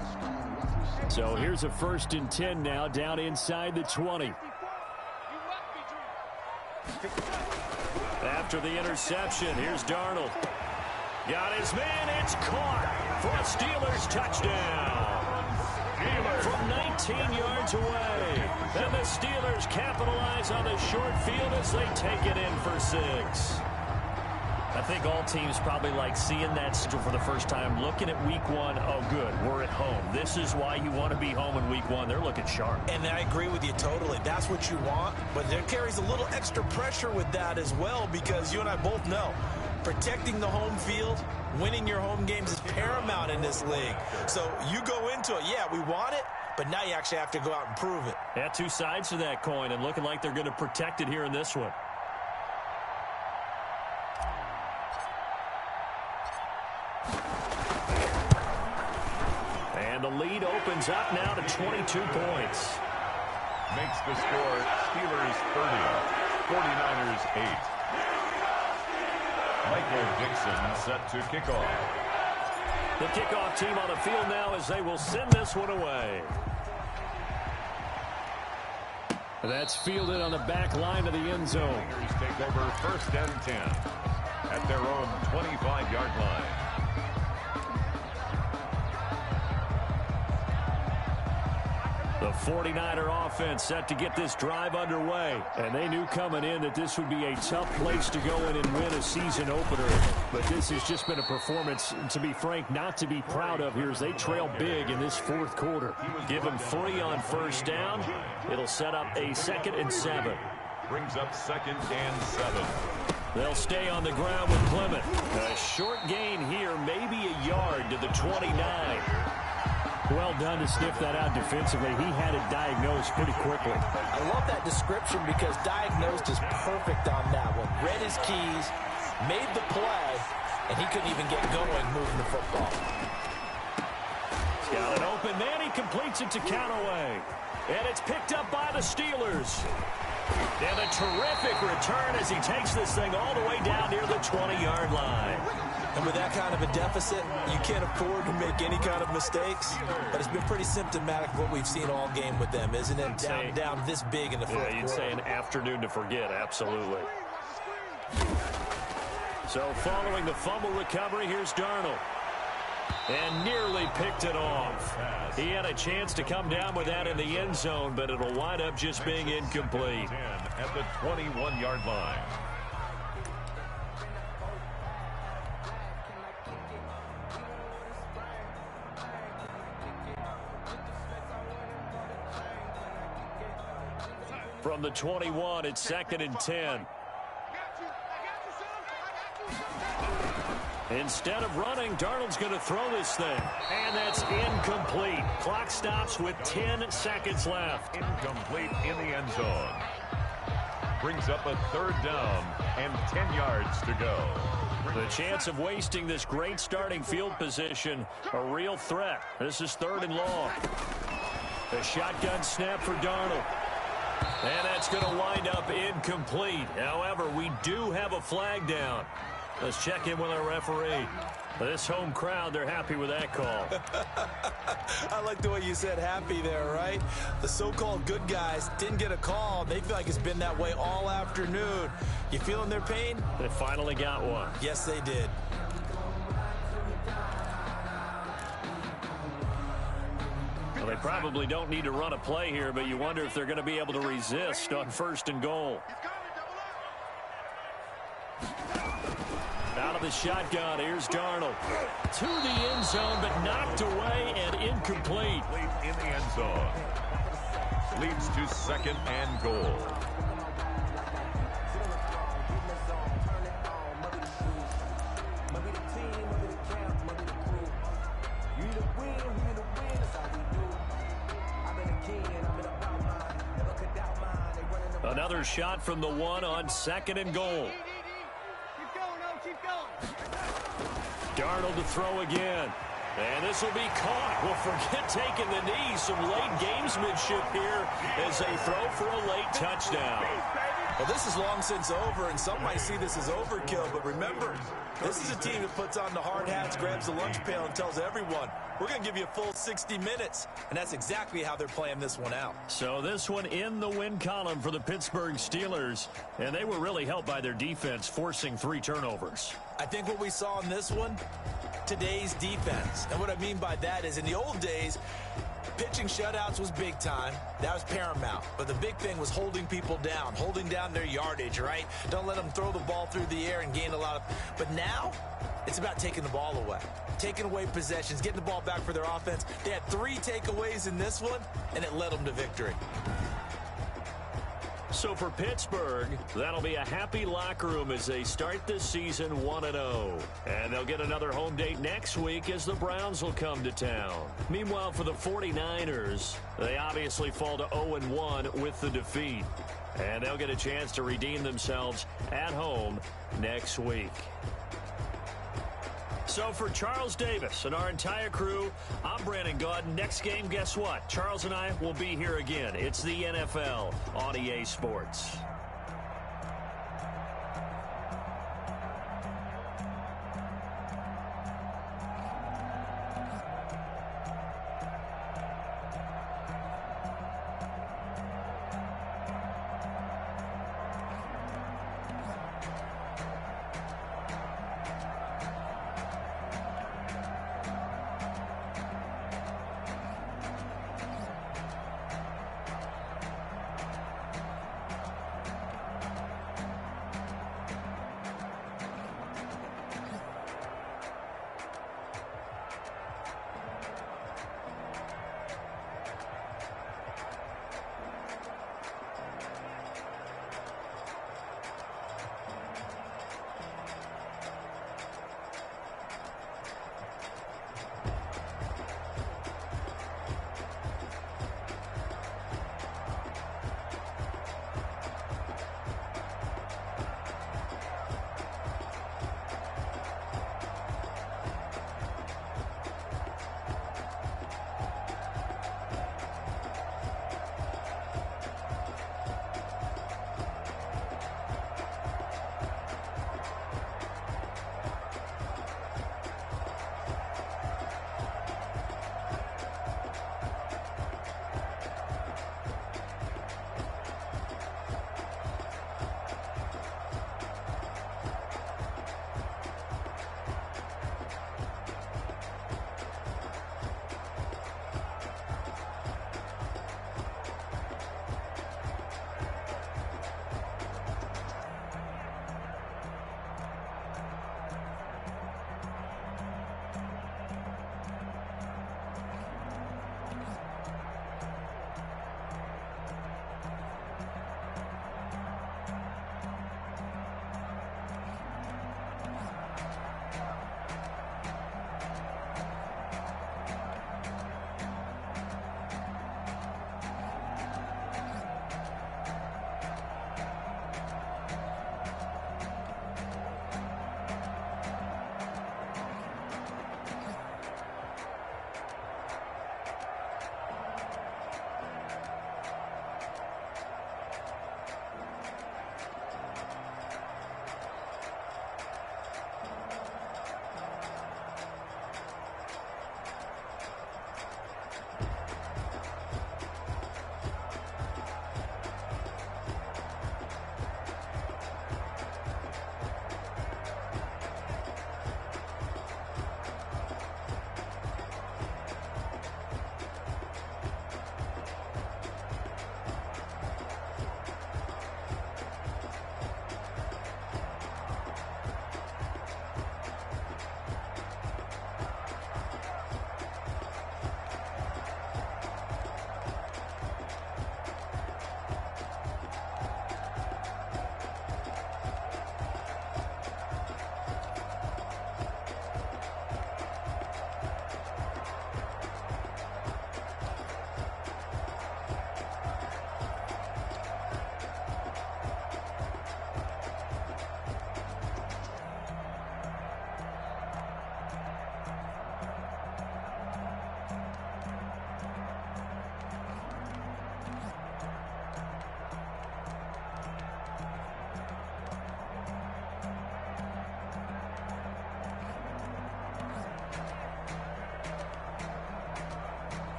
Speaker 4: So here's a 1st and 10 now, down inside the 20. After the interception, here's Darnold. Got his man, it's caught for a Steelers touchdown. From 19 yards away. And the Steelers capitalize on the short field as they take it in for 6. I think all teams probably like seeing that for the first time, looking at week 1. Oh, good, we're at home. This is why you want to be home in week 1. They're looking sharp.
Speaker 5: And I agree with you totally. That's what you want, but there carries a little extra pressure with that as well, because you and I both know protecting the home field, winning your home games is paramount in this league. So you go into it, yeah, we want it, but now you actually have to go out and prove it.
Speaker 4: Yeah, 2 sides to that coin, and looking like they're going to protect it here in this one. And the lead opens up now to 22 points.
Speaker 6: Makes the score Steelers 30, 49ers 8. Michael Dixon set to kick off.
Speaker 4: The kickoff team on the field now as they will send this one away. That's fielded on the back line of the end zone.
Speaker 6: Steelers take over 1st and 10 at their own 25-yard line.
Speaker 4: The 49er offense set to get this drive underway. And they knew coming in that this would be a tough place to go in and win a season opener. But this has just been a performance, to be frank, not to be proud of here as they trail big in this 4th quarter. Give them 3 on 1st down. It'll set up a 2nd and 7.
Speaker 6: Brings up 2nd and 7.
Speaker 4: They'll stay on the ground with Clement. A short gain here, maybe a yard to the 29.
Speaker 7: Well done to sniff that out defensively. He had it diagnosed pretty quickly.
Speaker 5: I love that description because diagnosed is perfect on that one. Read his keys, made the play, and he couldn't even get going moving the football.
Speaker 4: He's got an open man. He completes it to Callaway. And it's picked up by the Steelers. And a terrific return as he takes this thing all the way down near the 20-yard line.
Speaker 5: And with that kind of a deficit, you can't afford to make any kind of mistakes. But it's been pretty symptomatic of what we've seen all game with them, isn't it? Down this big in the fourth quarter.
Speaker 4: You'd say an afternoon to forget, absolutely. So following the fumble recovery, here's Darnold. And nearly picked it off. He had a chance to come down with that in the end zone, but it'll wind up just being incomplete.
Speaker 6: At the 21-yard line.
Speaker 4: From the 21, it's 2nd and 10. Instead of running, Darnold's going to throw this thing. And that's incomplete. Clock stops with 10 seconds left.
Speaker 6: Incomplete in the end zone. Brings up a 3rd down and 10 yards to go.
Speaker 4: The chance of wasting this great starting field position, a real threat. This is 3rd and long. A shotgun snap for Darnold. And that's going to wind up incomplete. However, we do have a flag down. Let's check in with our referee. This home crowd, they're happy with that call.
Speaker 5: I like the way you said happy there, right? The so-called good guys didn't get a call. They feel like it's been that way all afternoon. You feeling their pain?
Speaker 4: They finally got one.
Speaker 5: Yes, they did.
Speaker 4: Well, they probably don't need to run a play here, but you wonder if they're going to be able to resist on 1st and goal. Out of the shotgun, here's Darnold. To the end zone, but knocked away and incomplete.
Speaker 6: In the end zone. Leads to 2nd and goal.
Speaker 4: Another shot from the 1 on 2nd and goal. Darnold to throw again. And this will be caught. Well, forget taking the knee. Some late gamesmanship here as they throw for a late touchdown.
Speaker 5: Well, this is long since over, and some might see this as overkill. But remember, this is a team that puts on the hard hats, grabs the lunch pail, and tells everyone, we're going to give you a full 60 minutes. And that's exactly how they're playing this one out.
Speaker 4: So this one in the win column for the Pittsburgh Steelers. And they were really helped by their defense, forcing 3 turnovers.
Speaker 5: I think what we saw in this one, today's defense. And what I mean by that is in the old days, pitching shutouts was big time. That was paramount. But the big thing was holding people down, holding down their yardage, right? Don't let them throw the ball through the air and gain a lot of... But now, it's about taking the ball away. Taking away possessions, getting the ball back for their offense. They had 3 takeaways in this one, and it led them to victory.
Speaker 4: So for Pittsburgh, that'll be a happy locker room as they start this season 1-0. And they'll get another home date next week as the Browns will come to town. Meanwhile, for the 49ers, they obviously fall to 0-1 with the defeat. And they'll get a chance to redeem themselves at home next week. So for Charles Davis and our entire crew, I'm Brandon Gaudin. Next game, guess what? Charles and I will be here again. It's the NFL on EA Sports.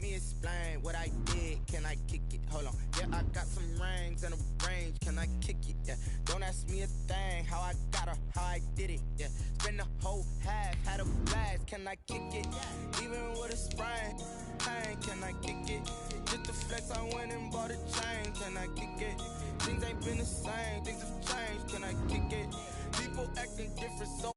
Speaker 8: me explain what I did. Can I kick it? Hold on. Yeah, I got some rings and a range. Can I kick it? Yeah. Don't ask me a thing. How I got her, how I did it. Yeah. Spend the whole half, had a blast. Can I kick it? Even with a sprain, pain. Can I kick it? Just to flex, I went and bought a chain. Can I kick it? Things ain't been the same. Things have changed. Can I kick it? People acting different, so